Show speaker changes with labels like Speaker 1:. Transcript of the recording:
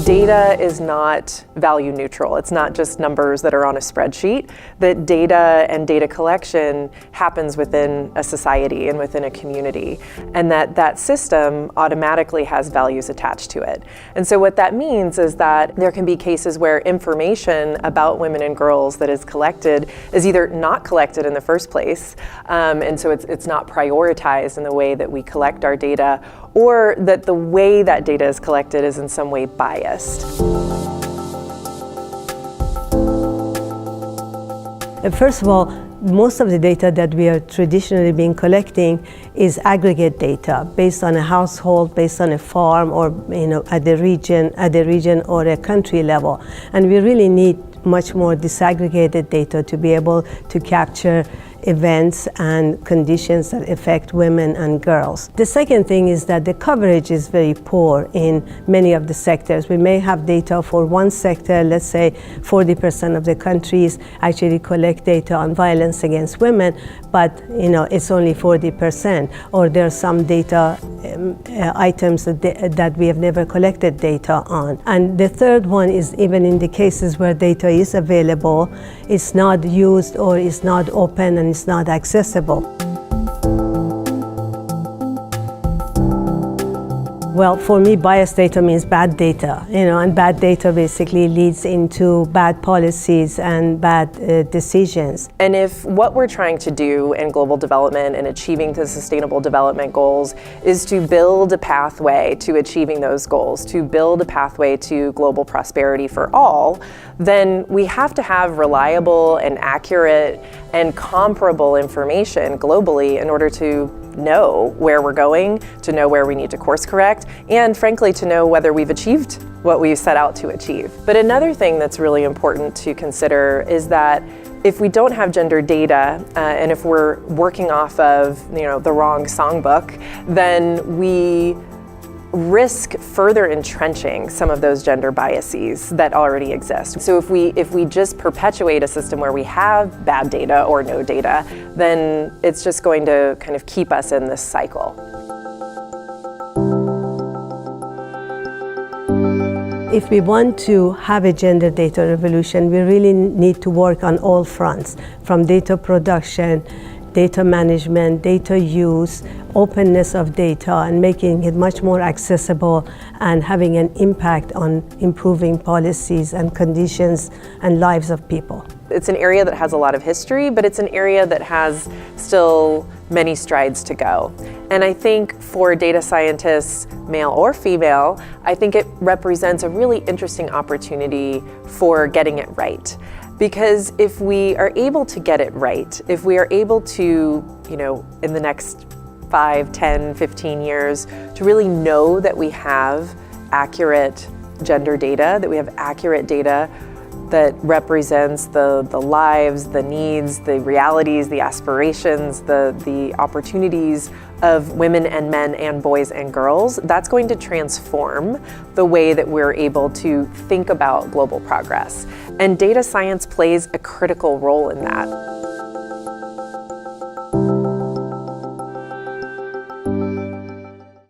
Speaker 1: Data is not value neutral. It's not just numbers that are on a spreadsheet. That data and data collection happens within a society and within a community, and that system automatically has values attached to it. And so what that means is that there can be cases where information about women and girls that is collected is either not collected in the first place, and so it's not prioritized in the way that we collect our data, or that the way that data is collected is in some way biased.
Speaker 2: First of all, most of the data that we are traditionally been collecting is aggregate data based on a household, based on a farm, or at the region or a country level. And we really need much more disaggregated data to be able to capture events and conditions that affect women and girls. The second thing is that the coverage is very poor in many of the sectors. We may have data for one sector, let's say 40% of the countries actually collect data on violence against women, but it's only 40%, or there are some data items that we have never collected data on. And the third one is, even in the cases where data is available, it's not used or it's not open and it's not accessible. Well, for me, biased data means bad data, and bad data basically leads into bad policies and bad decisions.
Speaker 1: And if what we're trying to do in global development and achieving the Sustainable Development Goals is to build a pathway to achieving those goals, to build a pathway to global prosperity for all, then we have to have reliable and accurate and comparable information globally in order to know where we're going, to know where we need to course correct, and frankly to know whether we've achieved what we set out to achieve. But another thing that's really important to consider is that if we don't have gender data, and if we're working off of the wrong songbook, then we risk further entrenching some of those gender biases that already exist. So if we just perpetuate a system where we have bad data or no data, then it's just going to kind of keep us in this cycle.
Speaker 2: If we want to have a gender data revolution, we really need to work on all fronts, from data production, data management, data use, openness of data, and making it much more accessible and having an impact on improving policies and conditions and lives of people.
Speaker 1: It's an area that has a lot of history, but it's an area that has still many strides to go. And I think for data scientists, male or female, I think it represents a really interesting opportunity for getting it right. Because if we are able to get it right, if we are able to, in the next 5, 10, 15 years, to really know that we have accurate gender data, that we have accurate data that represents the lives, the needs, the realities, the aspirations, the opportunities of women and men and boys and girls, that's going to transform the way that we're able to think about global progress. And data science plays a critical role in that.